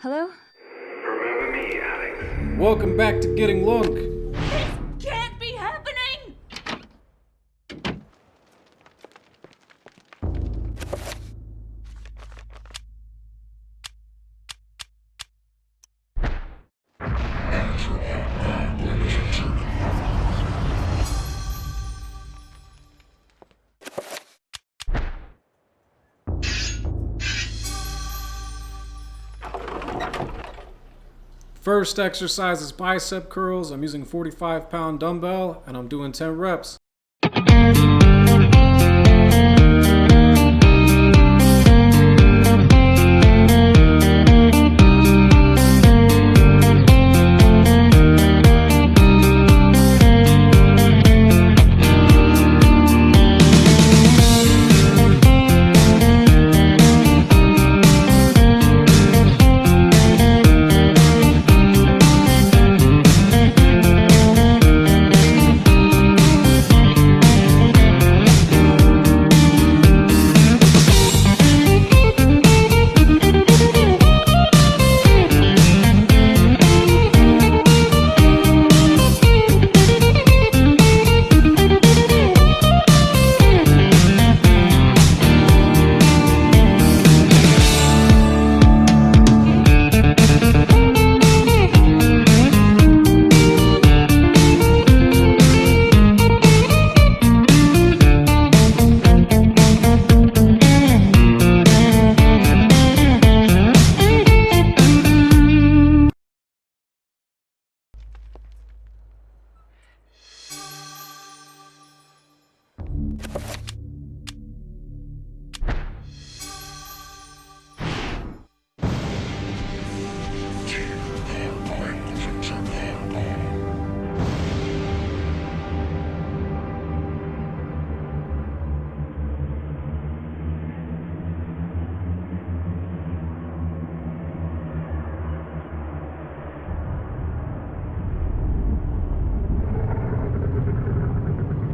Hello? Remember me, Alex. Welcome back to Getting Lunk. This can't be happening! First exercise is bicep curls. I'm using a 45-pound dumbbell and I'm doing 10 reps.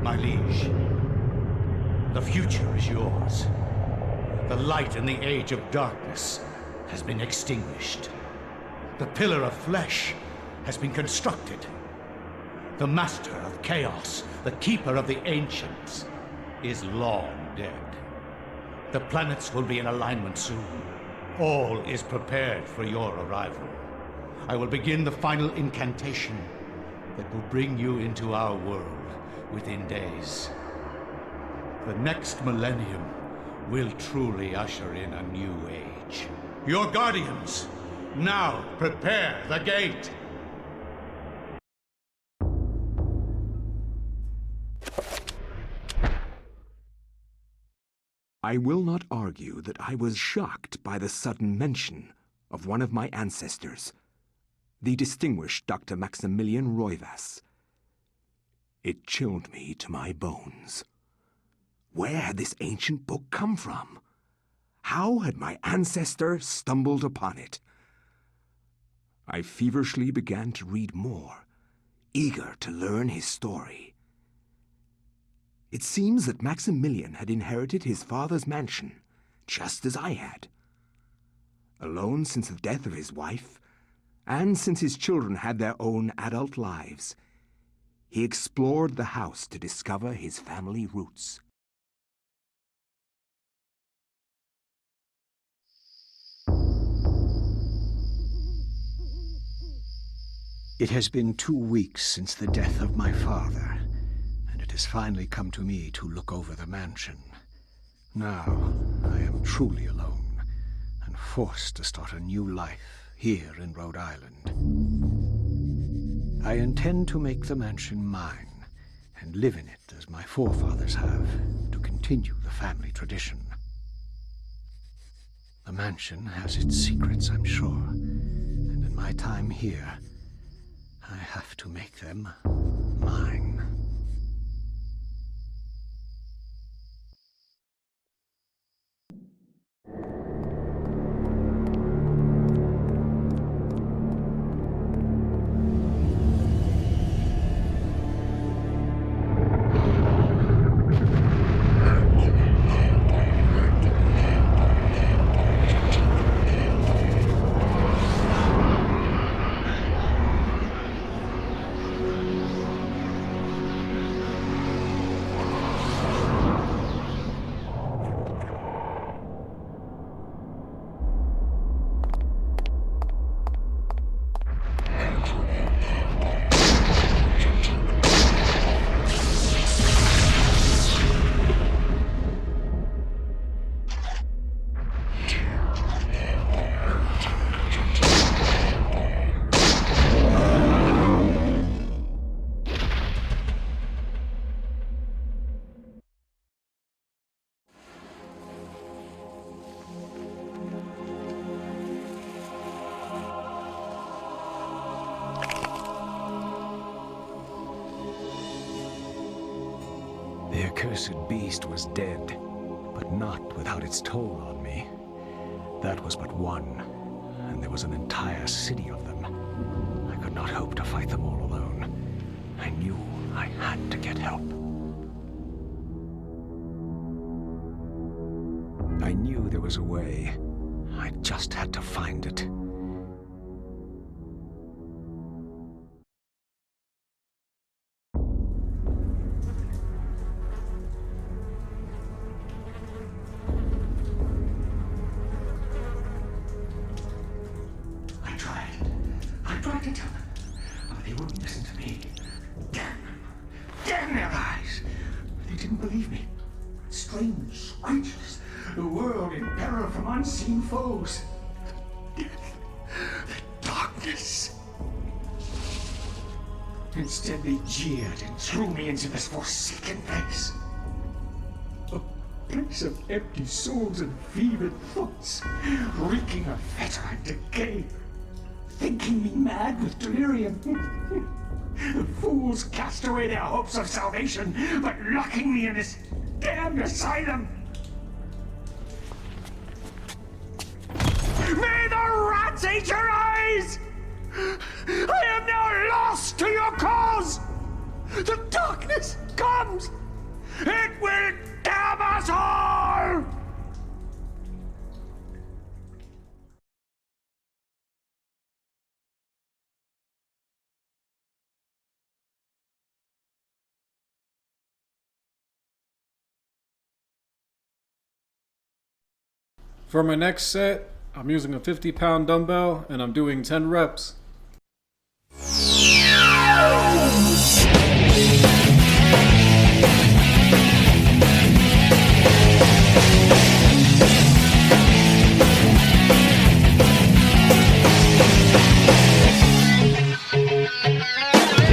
My liege, the future is yours. The light in the age of darkness has been extinguished. The pillar of flesh has been constructed. The master of chaos, the keeper of the ancients, is long dead. The planets will be in alignment soon. All is prepared for your arrival. I will begin the final incantation that will bring you into our world within days. The next millennium will truly usher in a new age. Your guardians, now prepare the gate! I will not argue that I was shocked by the sudden mention of one of my ancestors, the distinguished Dr. Maximilian Roivas. It chilled me to my bones. Where had this ancient book come from? How had my ancestor stumbled upon it? I feverishly began to read more, eager to learn his story. It seems that Maximilian had inherited his father's mansion, just as I had. Alone since the death of his wife, and since his children had their own adult lives, he explored the house to discover his family roots. It has been 2 weeks since the death of my father, and it has finally come to me to look over the mansion. Now, I am truly alone, and forced to start a new life here in Rhode Island. I intend to make the mansion mine, and live in it as my forefathers have, to continue the family tradition. The mansion has its secrets, I'm sure, and in my time here, I have to make them mine. accursed beast was dead, but not without its toll on me. That was but one, and there was an entire city of them. I could not hope to fight them all alone. I knew I had to get help. I knew there was a way. I just had to find it. I tried to tell them, but they wouldn't listen to me. Damn them. Damn their eyes. They didn't believe me. Strange creatures. The world in peril from unseen foes. Death. The darkness. Instead, they jeered and threw me into this forsaken place. A place of empty souls and fevered thoughts, reeking of fetor and decay. Thinking me mad with delirium. The fools cast away their hopes of salvation, but locking me in this damned asylum. May the rats eat your eyes! I am now lost to your cause! The darkness comes! It will damn us all! For my next set, I'm using a 50-pound dumbbell and I'm doing 10 reps.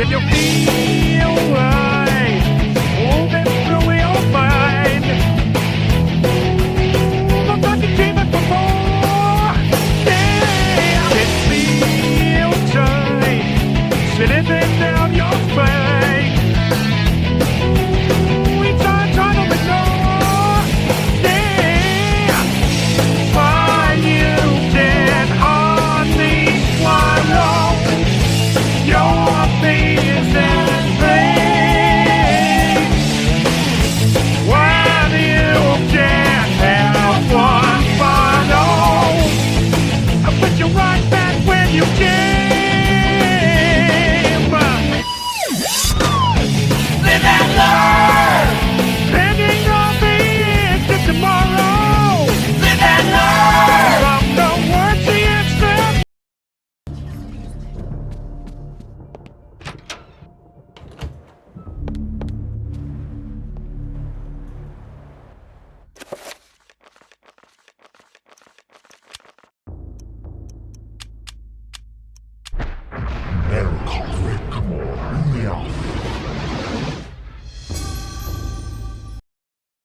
If you feel right, moving through your mind. Look like you came back before. Yeah, it feels tight, sitting down your spine. We try to ignore. Yeah, why you can hardly swallow your fears and pain. While you can't help one follow, I put you right back when you came. Live and learn. Hanging on the edge of tomorrow. Live and learn. From the words the extra.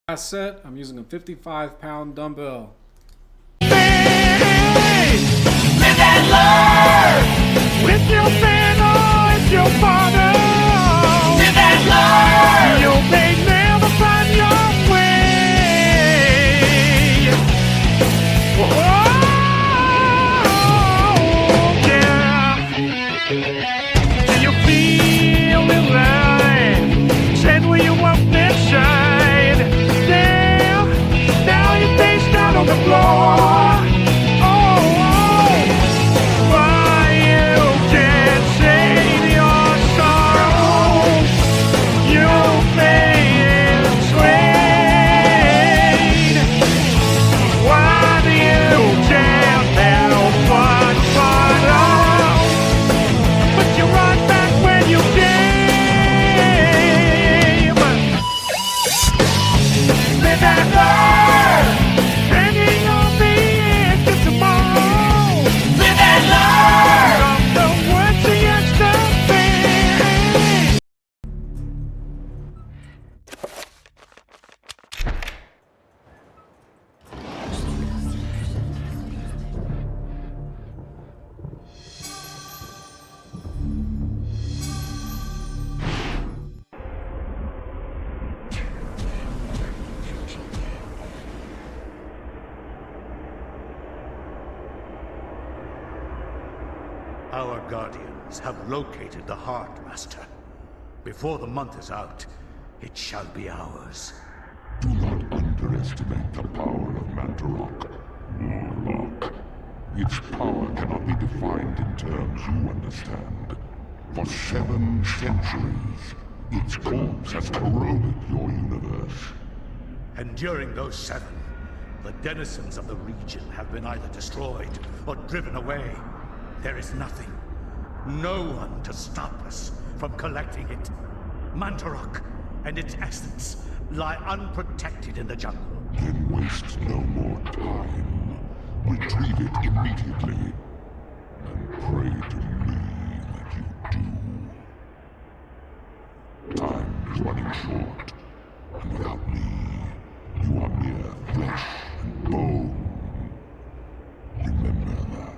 Last set, I'm using a 55-pound dumbbell. Live and learn. With your man or it's your father. Live and learn. You may never find your way. Whoa, yeah. Do you feel the light? Send where you want that shine. Damn, now you're face down on the floor. Our guardians have located the heart, Master. Before the month is out, it shall be ours. Do not underestimate the power of Mantarok, Lunk. Its power cannot be defined in terms you understand. For 7 centuries, its corpse has corroded your universe. And during those 7, the denizens of the region have been either destroyed or driven away. There is nothing, no one to stop us from collecting it. Mantarok and its essence lie unprotected in the jungle. Then waste no more time. Retrieve it immediately, and pray to me that you do. Time is running short, and without me, you are mere flesh and bone. Remember that.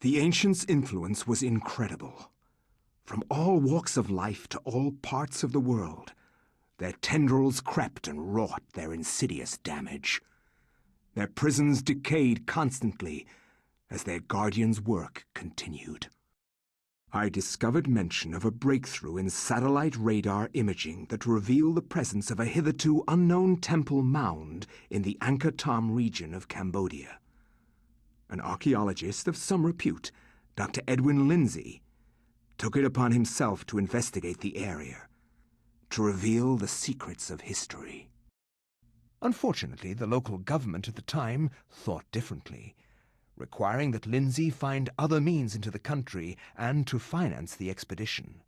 The ancients' influence was incredible. From all walks of life to all parts of the world, their tendrils crept and wrought their insidious damage. Their prisons decayed constantly as their guardians' work continued. I discovered mention of a breakthrough in satellite radar imaging that revealed the presence of a hitherto unknown temple mound in the Angkor Thom region of Cambodia. An archaeologist of some repute, Dr. Edwin Lindsay, took it upon himself to investigate the area, to reveal the secrets of history. Unfortunately, the local government at the time thought differently, requiring that Lindsay find other means into the country and to finance the expedition.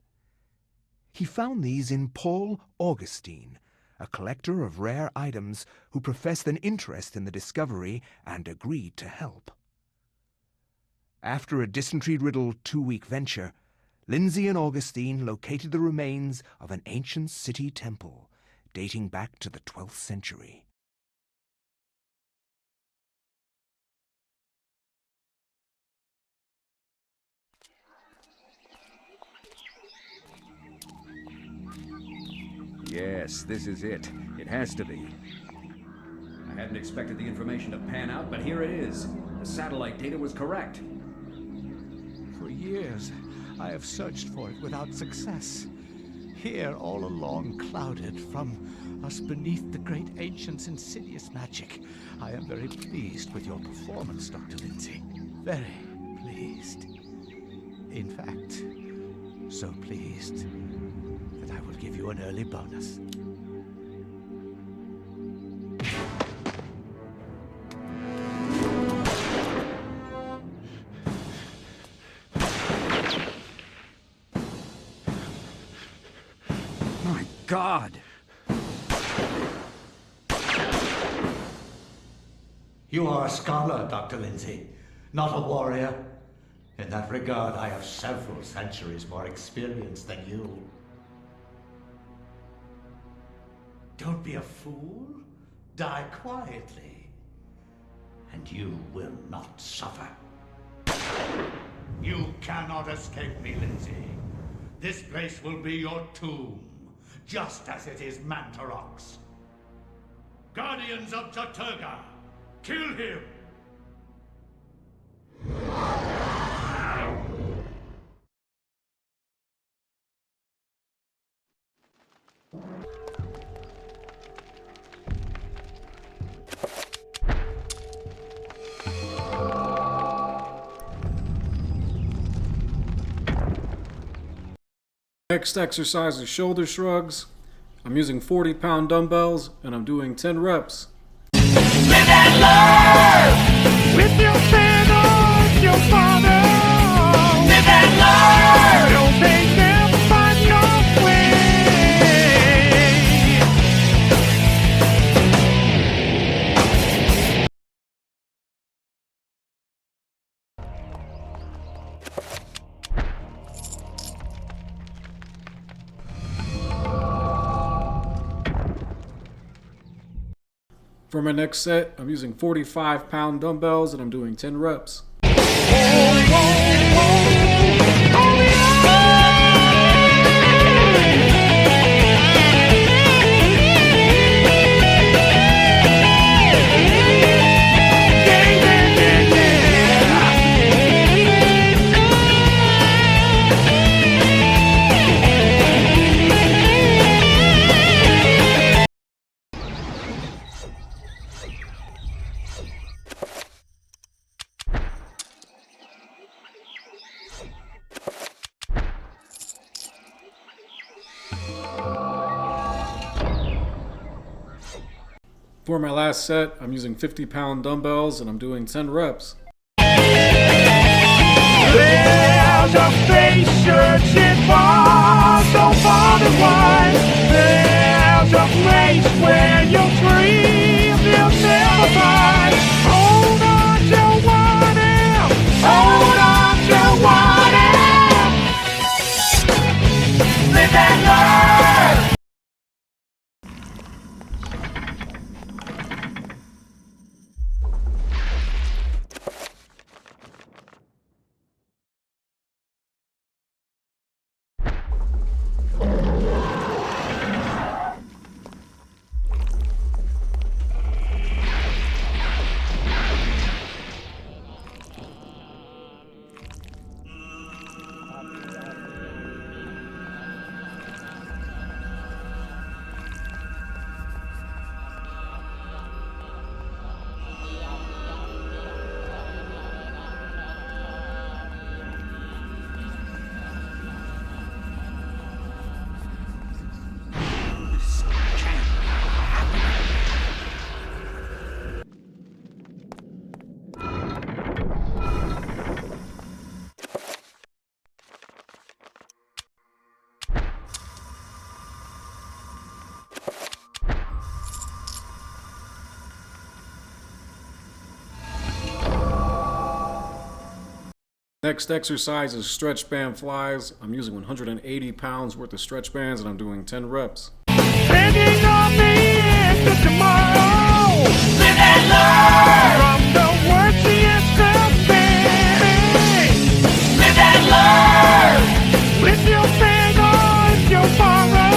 He found these in Paul Augustine, a collector of rare items who professed an interest in the discovery and agreed to help. After a dysentery-riddled 2-week venture, Lindsay and Augustine located the remains of an ancient city temple dating back to the 12th century. Yes, this is it. It has to be. I hadn't expected the information to pan out, but here it is. The satellite data was correct. For years, I have searched for it without success. Here, all along, clouded from us beneath the great ancient's insidious magic. I am very pleased with your performance, Dr. Lindsay. Very pleased. In fact, so pleased that I will give you an early bonus. My God! You are a scholar, Dr. Lindsay, not a warrior. In that regard, I have several centuries more experience than you. Don't be a fool. Die quietly. And you will not suffer. You cannot escape me, Lindsay. This place will be your tomb, just as it is Mantarok's. Guardians of Jaturga, kill him! Next exercise is shoulder shrugs. I'm using 40-pound dumbbells and I'm doing 10 reps. Live and learn with your parents, your father. Live and learn. Don't make them find your way. For my next set, I'm using 45-pound dumbbells and I'm doing 10 reps. For my last set, I'm using 50-pound dumbbells and I'm doing 10 reps. There's a face searching for so far the wide. There's a place where your dreams will never find. Hold on to what if. Hold on to what if. Live and learn. Next exercise is stretch band flies. I'm using 180 pounds worth of stretch bands and I'm doing 10 reps. Hanging on the edge of tomorrow. Live and learn. From the words to yesterday. Live and learn. If you fail or if you borrow.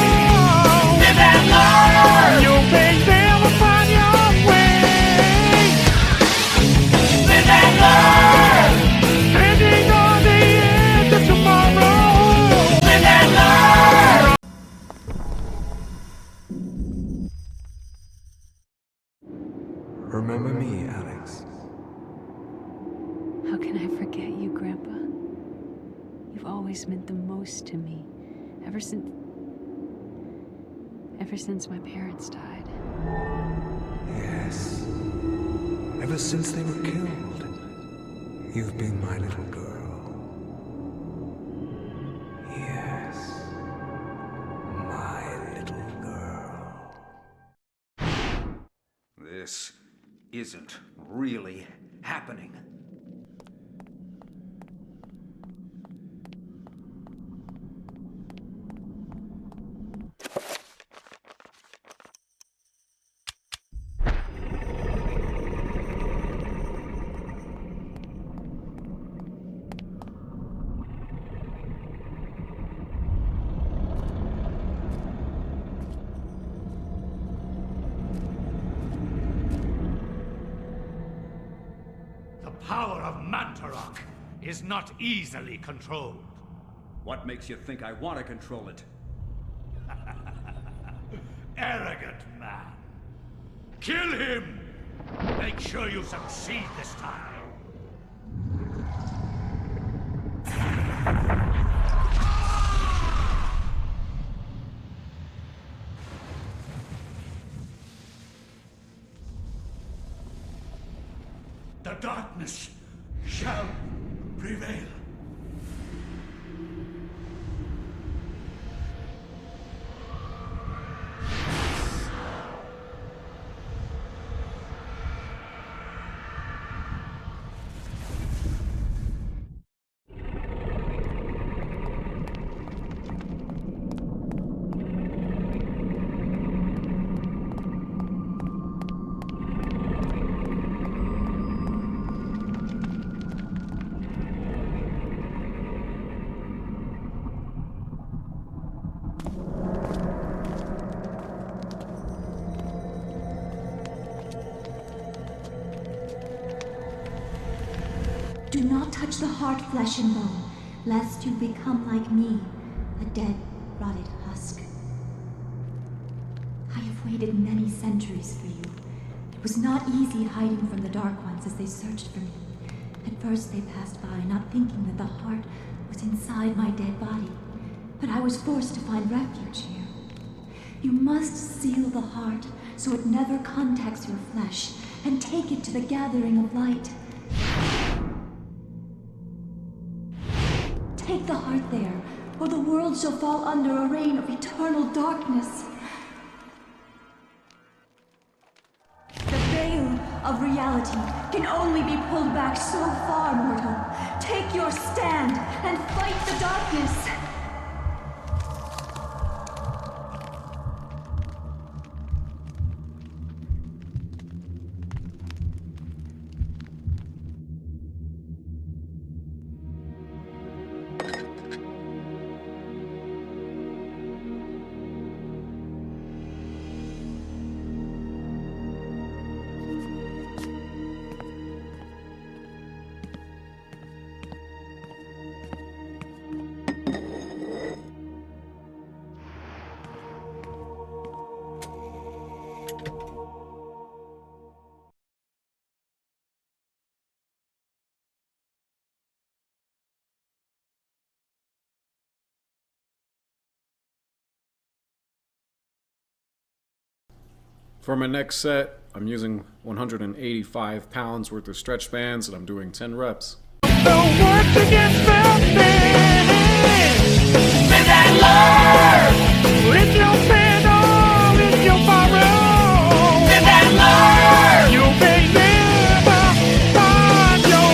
Live and learn. You'll pay them upon your way. Live and learn. Hanging on the edge of tomorrow. Live and learn. Remember me, Alex. How can I forget you, Grandpa? You've always meant the most to me. Ever since my parents died. Yes. Ever since they were killed, you've been my little girl. Yes. My little girl. This isn't really happening. The power of Mantarok is not easily controlled. What makes you think I want to control it? Arrogant man. Kill him! Make sure you succeed this time. The darkness shall prevail. Do not touch the heart, flesh and bone, lest you become like me, a dead, rotted husk. I have waited many centuries for you. It was not easy hiding from the Dark Ones as they searched for me. At first they passed by, not thinking that the heart was inside my dead body. But I was forced to find refuge here. You must seal the heart so it never contacts your flesh, and take it to the gathering of light. Take the heart there, or the world shall fall under a reign of eternal darkness. The veil of reality can only be pulled back so far, mortal. Take your stand and fight the darkness. For my next set, I'm using 185 pounds worth of stretch bands and I'm doing 10 reps. The words against the with that love, with your pedal, with your borrow, with that love, you may never find your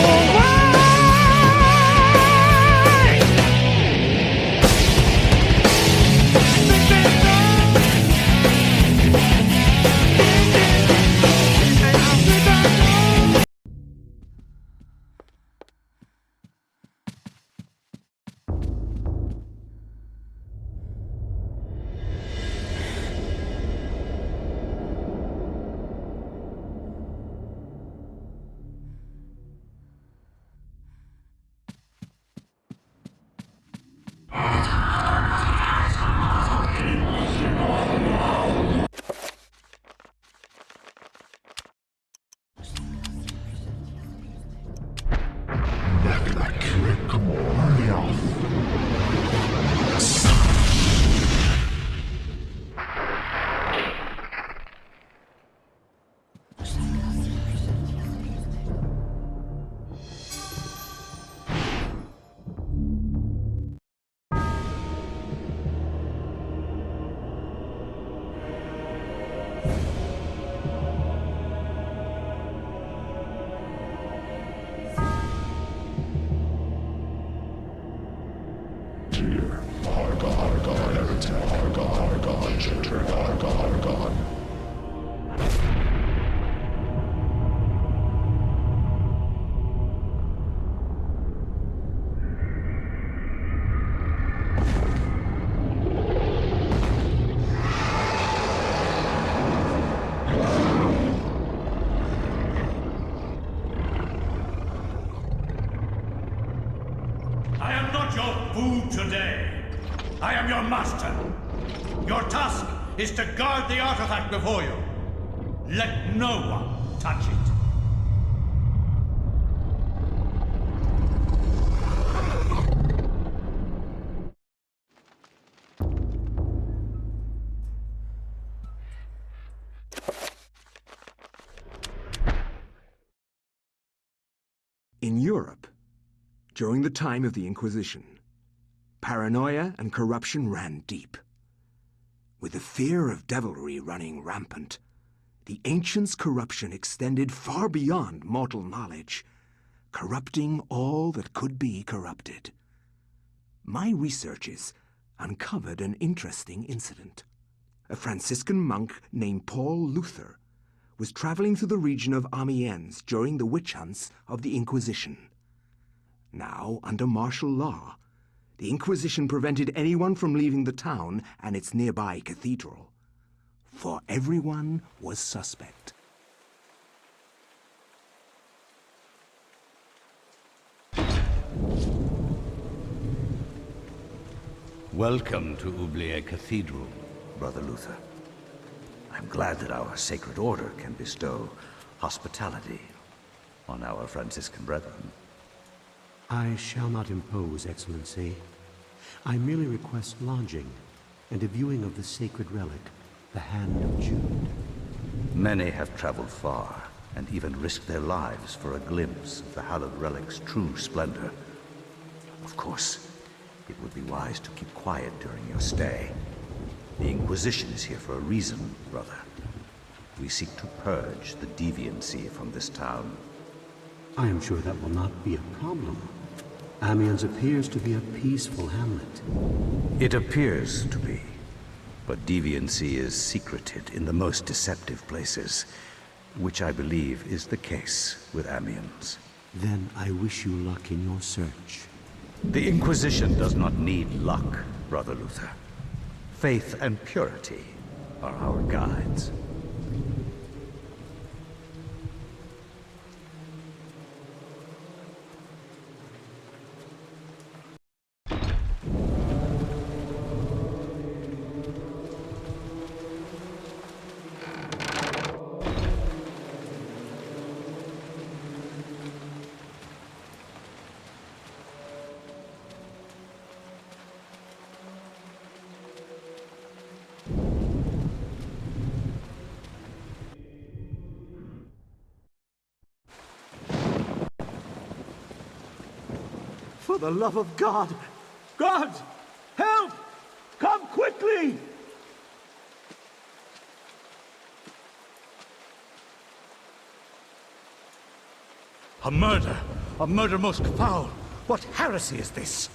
I am not your food today. I am your master. Your task is to guard the artifact before you. Let no one touch it. In Europe, during the time of the Inquisition, paranoia and corruption ran deep. With the fear of devilry running rampant, the ancients' corruption extended far beyond mortal knowledge, corrupting all that could be corrupted. My researches uncovered an interesting incident. A Franciscan monk named Paul Luther was traveling through the region of Amiens during the witch hunts of the Inquisition. Now, under martial law, the Inquisition prevented anyone from leaving the town and its nearby cathedral, for everyone was suspect. Welcome to Oubliette Cathedral, Brother Luther. I'm glad that our sacred order can bestow hospitality on our Franciscan brethren. I shall not impose, Excellency. I merely request lodging and a viewing of the sacred relic, the Hand of Jude. Many have traveled far, and even risked their lives for a glimpse of the hallowed relic's true splendor. Of course, it would be wise to keep quiet during your stay. The Inquisition is here for a reason, brother. We seek to purge the deviancy from this town. I am sure that will not be a problem. Amiens appears to be a peaceful hamlet. It appears to be. But deviancy is secreted in the most deceptive places, which I believe is the case with Amiens. Then I wish you luck in your search. The Inquisition does not need luck, Brother Luther. Faith and purity are our guides. For the love of God! God! Help! Come quickly! A murder! A murder most foul! What heresy is this?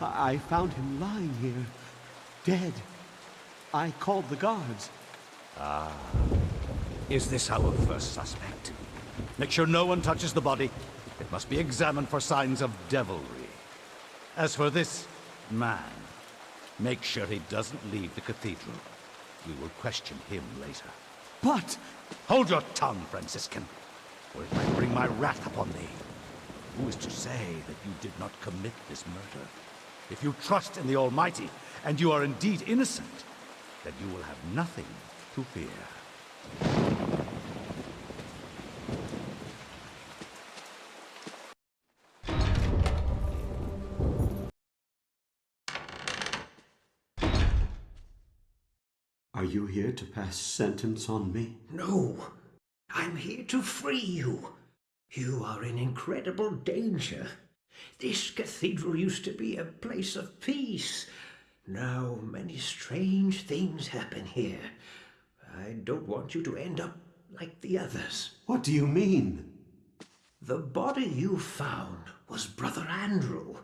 I found him lying here, dead. I called the guards. Ah. Is this our first suspect? Make sure no one touches the body. It must be examined for signs of devilry. As for this man, make sure he doesn't leave the cathedral. We will question him later. But... Hold your tongue, Franciscan, or it might bring my wrath upon thee. Who is to say that you did not commit this murder? If you trust in the Almighty, and you are indeed innocent, then you will have nothing to fear. Are you here to pass sentence on me? No. I'm here to free you. You are in incredible danger. This cathedral used to be a place of peace. Now many strange things happen here. I don't want you to end up like the others. What do you mean? The body you found was Brother Andrew,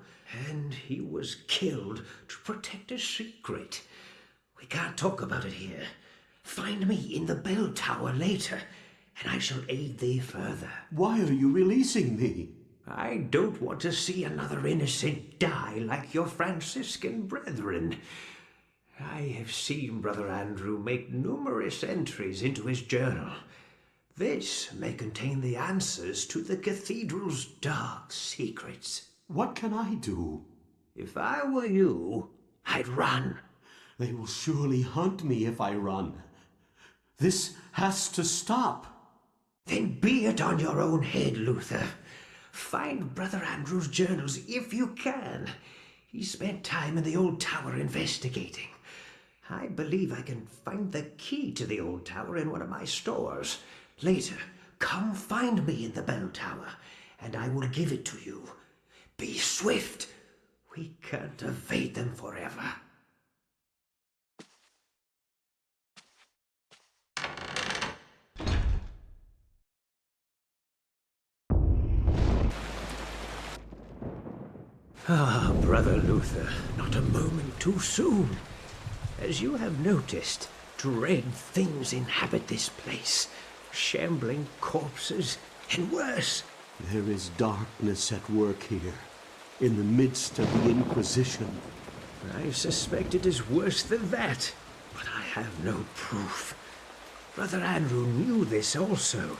and he was killed to protect a secret. We can't talk about it here. Find me in the bell tower later, and I shall aid thee further. Why are you releasing me? I don't want to see another innocent die like your Franciscan brethren. I have seen Brother Andrew make numerous entries into his journal. This may contain the answers to the cathedral's dark secrets. What can I do? If I were you, I'd run. They will surely hunt me if I run. This has to stop. Then be it on your own head, Luther. Find Brother Andrew's journals if you can. He spent time in the old tower investigating. I believe I can find the key to the old tower in one of my stores. Later, come find me in the bell tower, and I will give it to you. Be swift. We can't evade them forever. Ah, Brother Luther, not a moment too soon. As you have noticed, dread things inhabit this place. Shambling corpses, and worse. There is darkness at work here, in the midst of the Inquisition. I suspect it is worse than that, but I have no proof. Brother Andrew knew this also,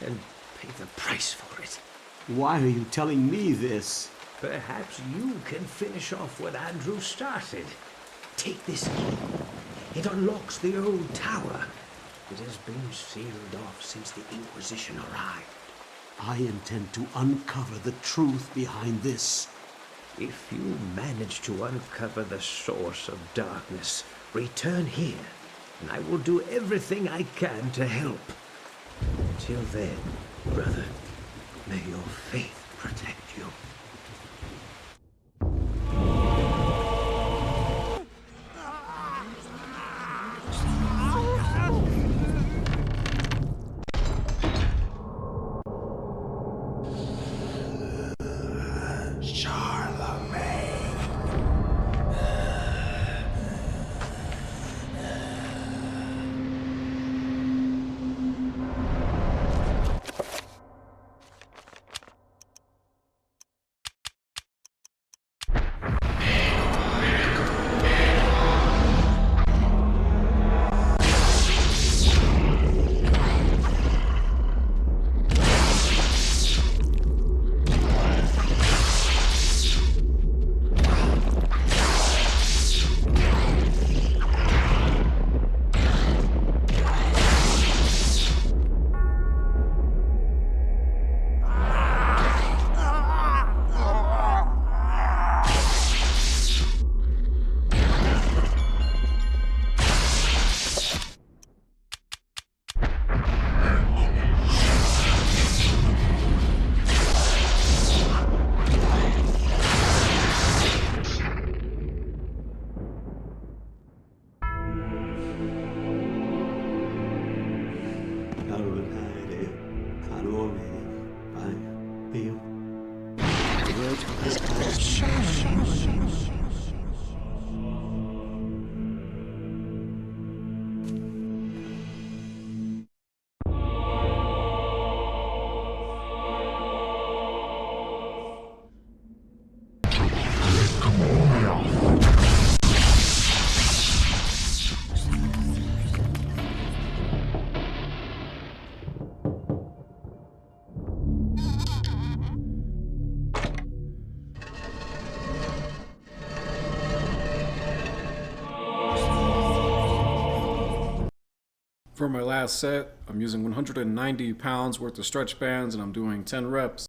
and paid the price for it. Why are you telling me this? Perhaps you can finish off what Andrew started. Take this key. It unlocks the old tower. It has been sealed off since the Inquisition arrived. I intend to uncover the truth behind this. If you manage to uncover the source of darkness, return here, and I will do everything I can to help. Till then, brother, may your faith protect you. For my last set, I'm using 190 pounds worth of stretch bands and I'm doing 10 reps.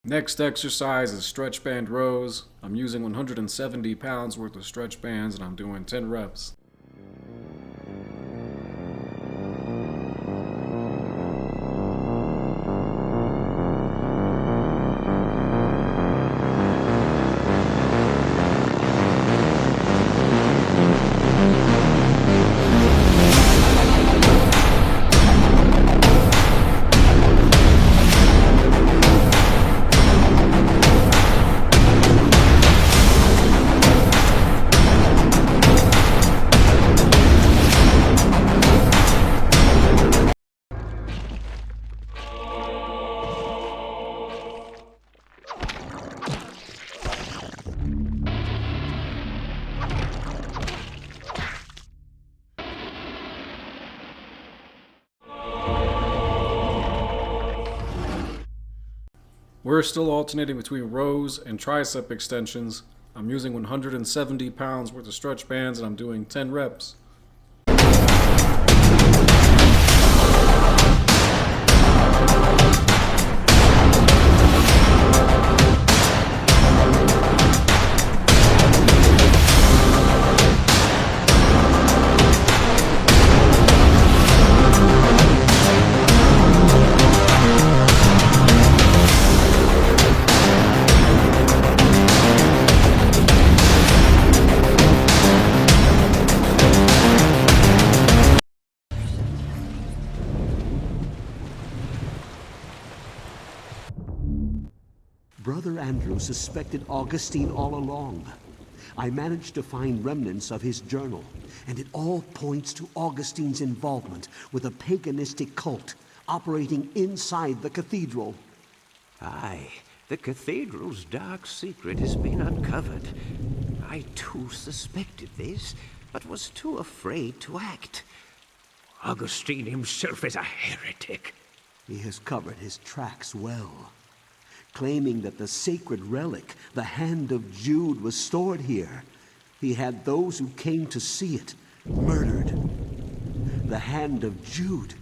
Next exercise is stretch band rows. I'm using 170 pounds worth of stretch bands and I'm doing 10 reps. We're still alternating between rows and tricep extensions. I'm using 170 pounds worth of stretch bands and I'm doing 10 reps. Brother Andrew suspected Augustine all along. I managed to find remnants of his journal, and it all points to Augustine's involvement with a paganistic cult operating inside the cathedral. Aye, the cathedral's dark secret has been uncovered. I too suspected this, but was too afraid to act. Augustine himself is a heretic. He has covered his tracks well, claiming that the sacred relic, the Hand of Jude, was stored here. He had those who came to see it murdered. The Hand of Jude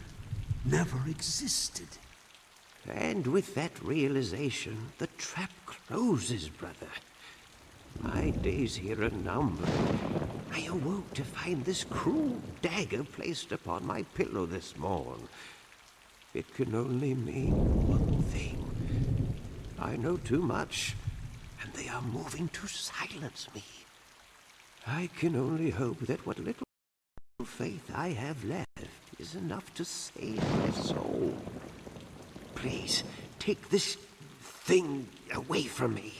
never existed. And with that realization, the trap closes, brother. My days here are numbered. I awoke to find this cruel dagger placed upon my pillow this morn. It can only mean one thing. I know too much, and they are moving to silence me. I can only hope that what little faith I have left is enough to save my soul. Please, take this thing away from me.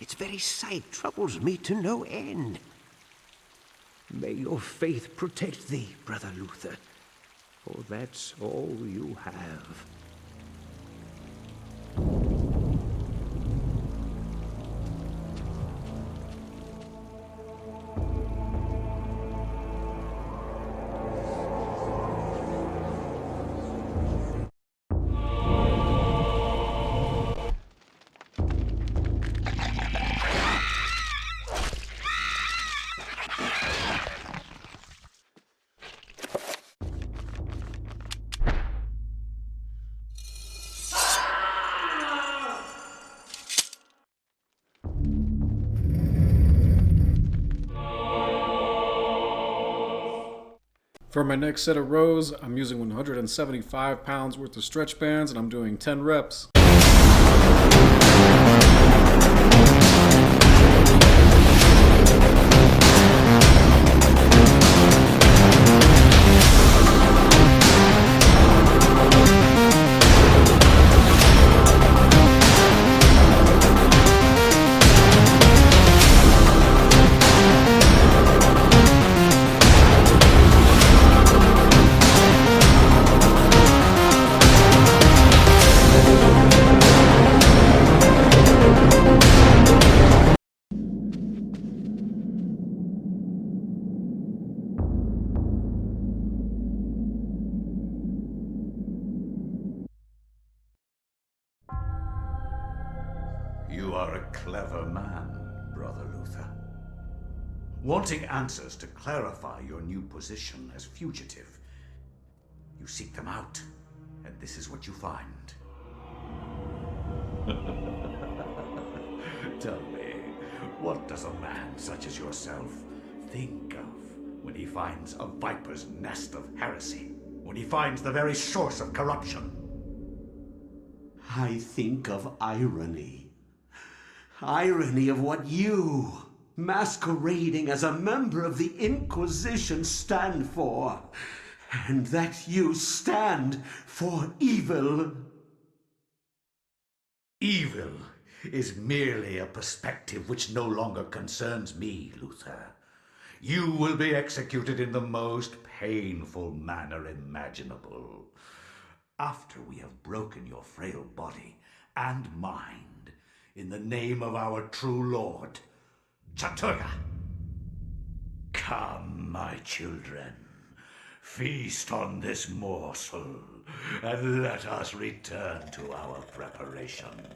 Its very sight troubles me to no end. May your faith protect thee, Brother Luther, for that's all you have. For my next set of rows, I'm using 175 pounds worth of stretch bands, and I'm doing 10 reps. You are a clever man, Brother Luther. Wanting answers to clarify your new position as fugitive, you seek them out, and this is what you find. Tell me, what does a man such as yourself think of when he finds a viper's nest of heresy? When he finds the very source of corruption? I think of irony. Irony of what you, masquerading as a member of the Inquisition, stand for. And that you stand for evil. Evil is merely a perspective which no longer concerns me, Luther. You will be executed in the most painful manner imaginable. After we have broken your frail body and mind, in the name of our true Lord, Chaturga. Come, my children, feast on this morsel, and let us return to our preparations.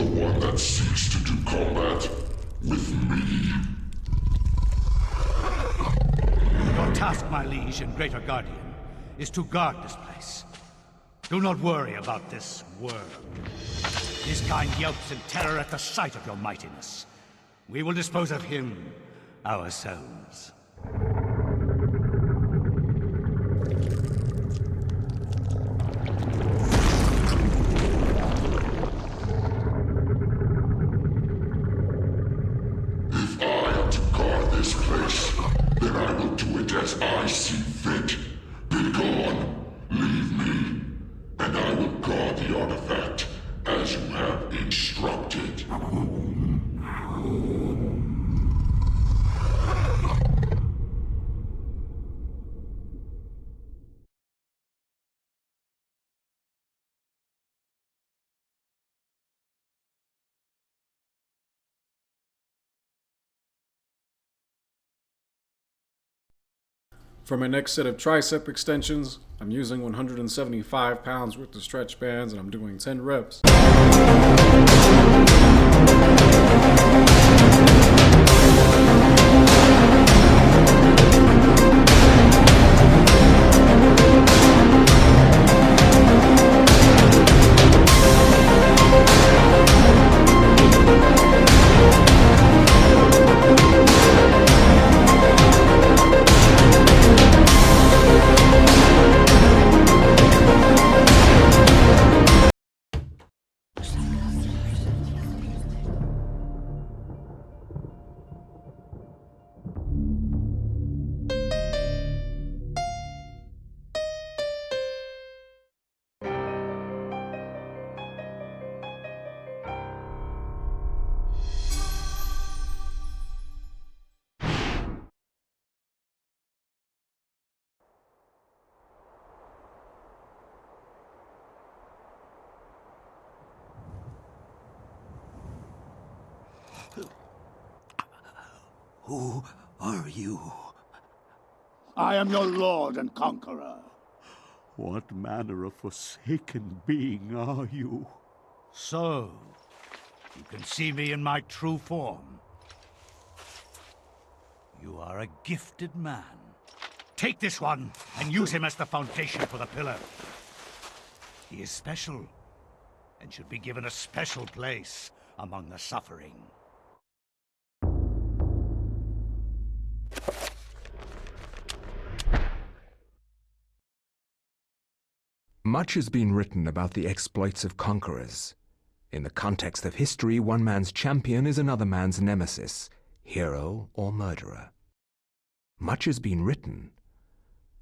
one that seeks to do combat with me. Your task, my liege and greater guardian, is to guard this place. Do not worry about this worm. His kind yelps in terror at the sight of your mightiness. We will dispose of him ourselves. If I am to guard this place, then I will do it as I see fit. Be gone, leave me, and I will guard the artifact as you have instructed. For my next set of tricep extensions, I'm using 175 pounds worth of stretch bands and I'm doing 10 reps. Who are you? I am your lord and conqueror. What manner of forsaken being are you? So, you can see me in my true form. You are a gifted man. Take this one and use him as the foundation for the pillar. He is special and should be given a special place among the suffering. Much has been written about the exploits of conquerors. In the context of history, one man's champion is another man's nemesis, hero or murderer. Much has been written,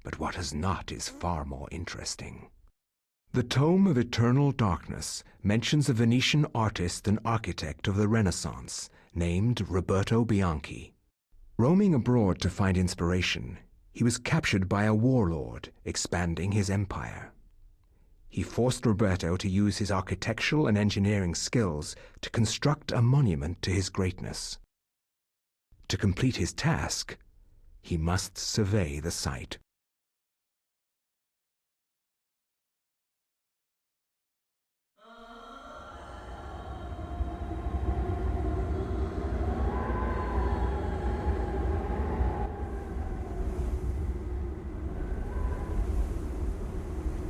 but what has not is far more interesting. The Tome of Eternal Darkness mentions a Venetian artist and architect of the Renaissance named Roberto Bianchi. Roaming abroad to find inspiration, he was captured by a warlord expanding his empire. He forced Roberto to use his architectural and engineering skills to construct a monument to his greatness. To complete his task, he must survey the site.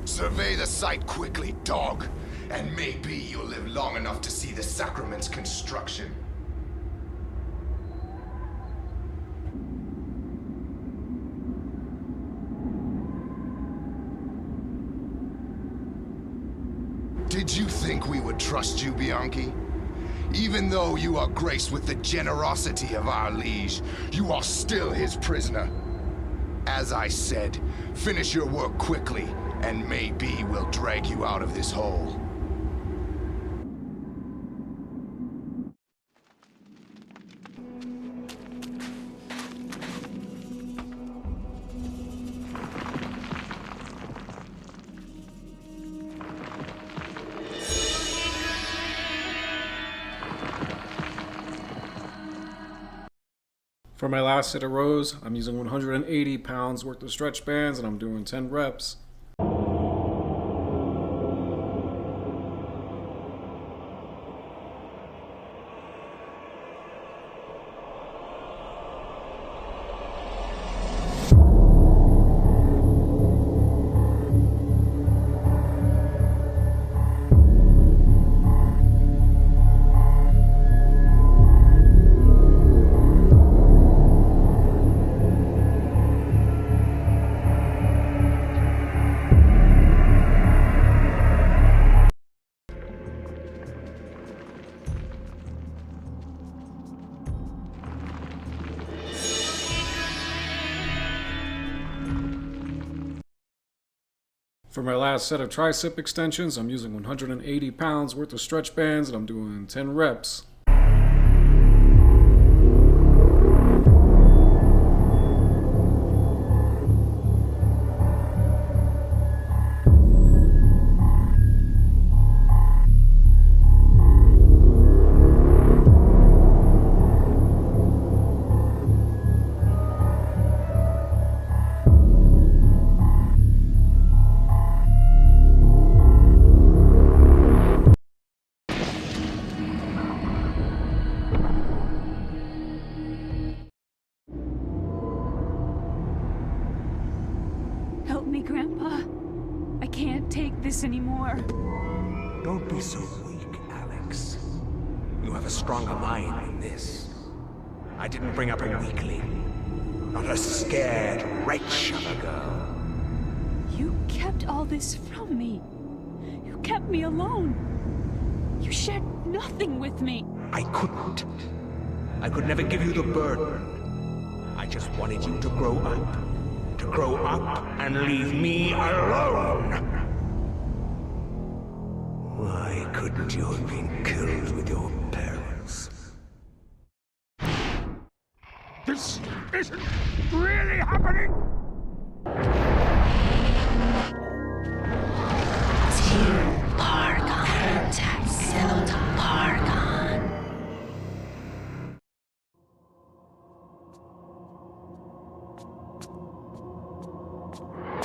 Survey the site quickly, dog, and maybe you'll live long enough to see the sacrament's construction. Did you think we would trust you, Bianchi? Even though you are graced with the generosity of our liege, you are still his prisoner. As I said, finish your work quickly, and maybe we'll drag you out of this hole. For my last set of rows, I'm using 180 pounds worth of stretch bands and I'm doing 10 reps. For my last set of tricep extensions, I'm using 180 pounds worth of stretch bands and I'm doing 10 reps. Help me, Grandpa. I can't take this anymore. Don't be so weak, Alex. You have a stronger mind than this. I didn't bring up a weakling. Not a scared wretch of a girl. You kept all this from me. You kept me alone. You shared nothing with me. I couldn't. I could never give you the burden. I just wanted you to grow up. To grow up and leave me alone. Why couldn't you have been killed with your parents? This isn't really happening!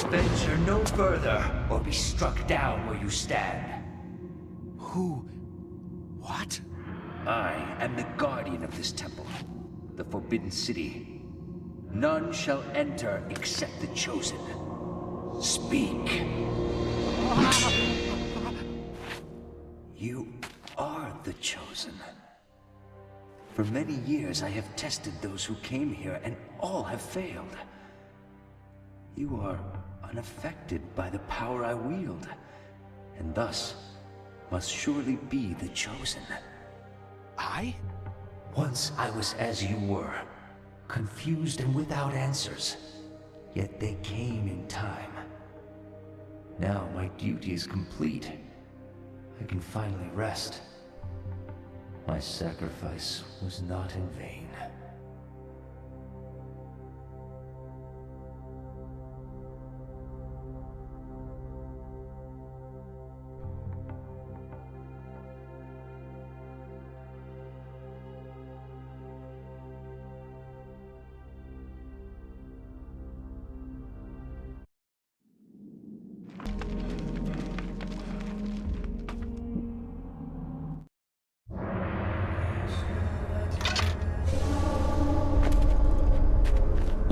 Venture no further, or be struck down where you stand. Who? What? I am the guardian of this temple, the Forbidden City. None shall enter except the chosen. Speak. You are the chosen. For many years I have tested those who came here, and all have failed. You are unaffected by the power I wield, and thus must surely be the chosen. I? Once I was as you were, confused and without answers, yet they came in time. Now my duty is complete. I can finally rest. My sacrifice was not in vain.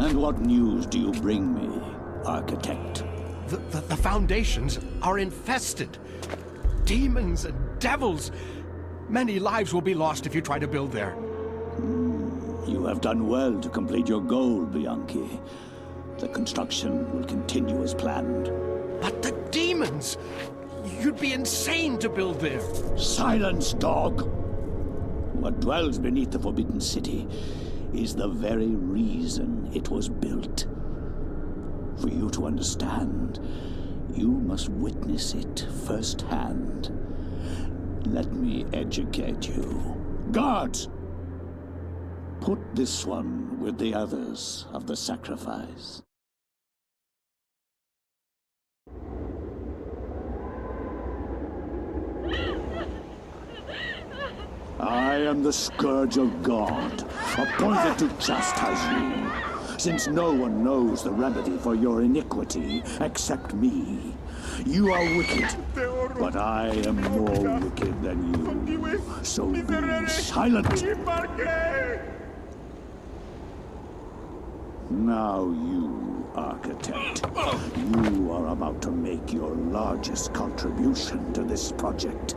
And what news do you bring me, Architect? The foundations are infested. Demons and devils. Many lives will be lost if you try to build there. You have done well to complete your goal, Bianchi. The construction will continue as planned. But the demons! You'd be insane to build there. Silence, dog! What dwells beneath the Forbidden City is the very reason it was built. For you to understand, you must witness it firsthand. Let me educate you. Guards! Put this one with the others of the sacrifice. I am the Scourge of God, appointed to chastise you, since no one knows the remedy for your iniquity except me. You are wicked, but I am more wicked than you, so be silent. Now you, Architect, you are about to make your largest contribution to this project.